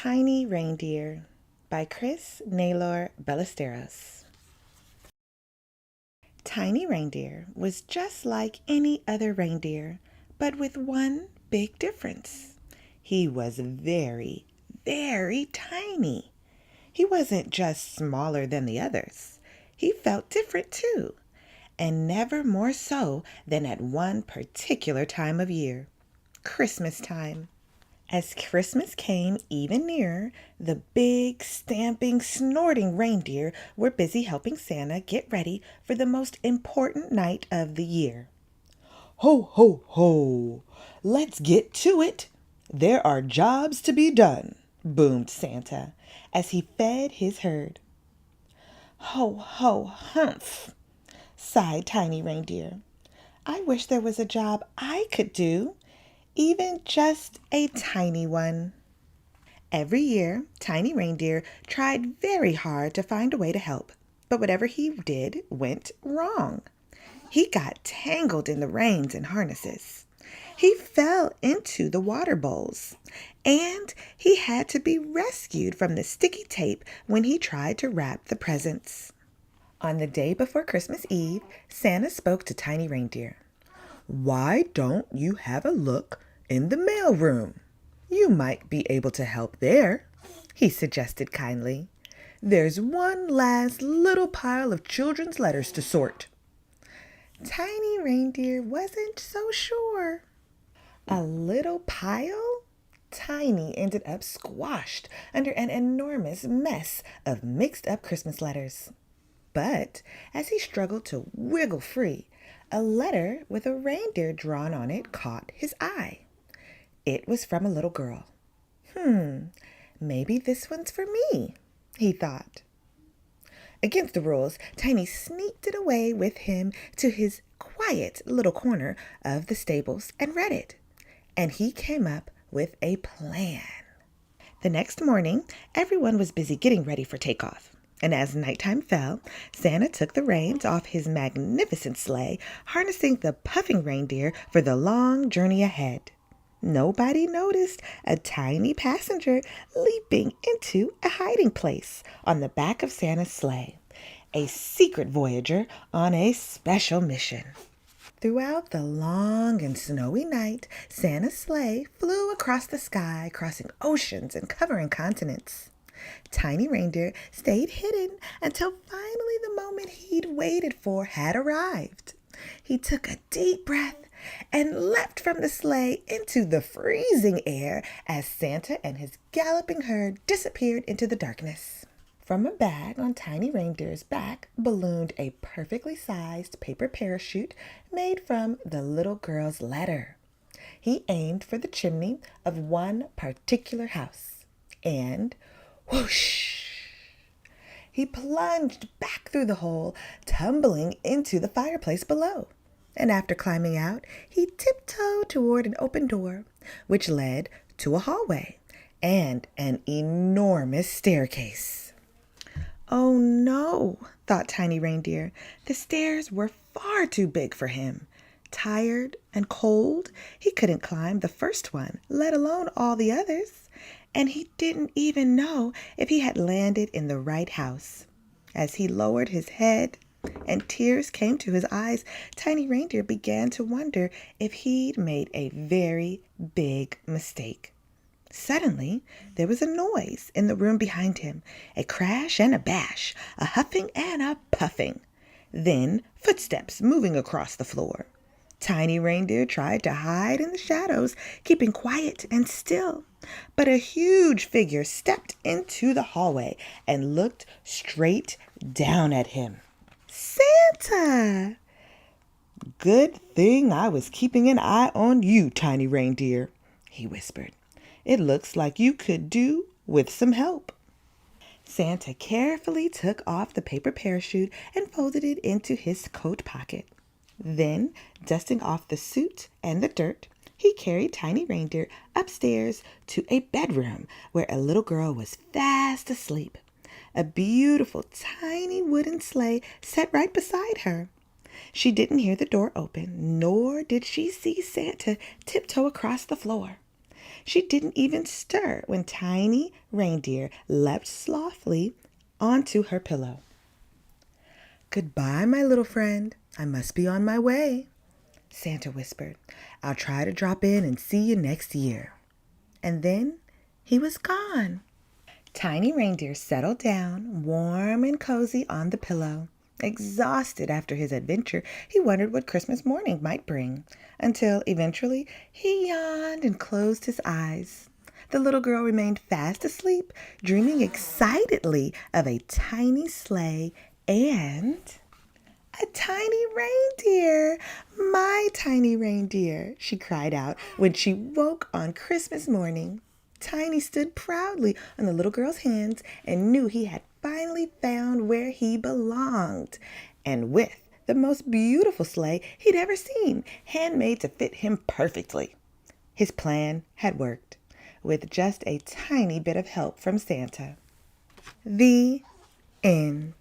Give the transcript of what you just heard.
Tiny Reindeer by Chris Naylor-Ballesteros. Tiny Reindeer was just like any other reindeer, but with one big difference. He was very, very tiny. He wasn't just smaller than the others. He felt different too, and never more so than at one particular time of year, Christmas time. As Christmas came even nearer, the big, stamping, snorting reindeer were busy helping Santa get ready for the most important night of the year. Ho, ho, ho! Let's get to it! There are jobs to be done, boomed Santa as he fed his herd. Ho, ho, humph! Sighed Tiny Reindeer. I wish there was a job I could do. Even just a tiny one. Every year, Tiny Reindeer tried very hard to find a way to help, but whatever he did went wrong. He got tangled in the reins and harnesses. He fell into the water bowls, and he had to be rescued from the sticky tape when he tried to wrap the presents. On the day before Christmas Eve, Santa spoke to Tiny Reindeer. Why don't you have a look in the mailroom? You might be able to help there, he suggested kindly. There's one last little pile of children's letters to sort. Tiny Reindeer wasn't so sure. A little pile? Tiny ended up squashed under an enormous mess of mixed up Christmas letters. But as he struggled to wiggle free, a letter with a reindeer drawn on it caught his eye. It was from a little girl. Maybe this one's for me, he thought. Against the rules, Tiny sneaked it away with him to his quiet little corner of the stables and read it. And he came up with a plan. The next morning, everyone was busy getting ready for takeoff. And as nighttime fell, Santa took the reins off his magnificent sleigh, harnessing the puffing reindeer for the long journey ahead. Nobody noticed a tiny passenger leaping into a hiding place on the back of Santa's sleigh, a secret voyager on a special mission. Throughout the long and snowy night, Santa's sleigh flew across the sky, crossing oceans and covering continents. Tiny Reindeer stayed hidden until finally the moment he'd waited for had arrived. He took a deep breath and leapt from the sleigh into the freezing air as Santa and his galloping herd disappeared into the darkness. From a bag on Tiny Reindeer's back ballooned a perfectly sized paper parachute made from the little girl's letter. He aimed for the chimney of one particular house, and whoosh! He plunged back through the hole, tumbling into the fireplace below. And after climbing out, he tiptoed toward an open door, which led to a hallway and an enormous staircase. Oh no, thought Tiny Reindeer. The stairs were far too big for him. Tired and cold, he couldn't climb the first one, let alone all the others. And he didn't even know if he had landed in the right house. As he lowered his head and tears came to his eyes, Tiny Reindeer began to wonder if he'd made a very big mistake. Suddenly, there was a noise in the room behind him, a crash and a bash, a huffing and a puffing. Then footsteps moving across the floor. Tiny Reindeer tried to hide in the shadows, keeping quiet and still. But a huge figure stepped into the hallway and looked straight down at him. Santa! Good thing I was keeping an eye on you, Tiny Reindeer, he whispered. It looks like you could do with some help. Santa carefully took off the paper parachute and folded it into his coat pocket. Then, dusting off the soot and the dirt, he carried Tiny Reindeer upstairs to a bedroom where a little girl was fast asleep. A beautiful tiny wooden sleigh sat right beside her. She didn't hear the door open, nor did she see Santa tiptoe across the floor. She didn't even stir when Tiny Reindeer leapt softly onto her pillow. "Goodbye, my little friend. I must be on my way," Santa whispered. "I'll try to drop in and see you next year." And then he was gone. Tiny Reindeer settled down, warm and cozy on the pillow. Exhausted after his adventure, he wondered what Christmas morning might bring, until eventually he yawned and closed his eyes. The little girl remained fast asleep, dreaming excitedly of a tiny sleigh and a tiny reindeer. "My tiny reindeer," she cried out when she woke on Christmas morning. Tiny stood proudly on the little girl's hands and knew he had finally found where he belonged, and with the most beautiful sleigh he'd ever seen, handmade to fit him perfectly. His plan had worked, with just a tiny bit of help from Santa. The end.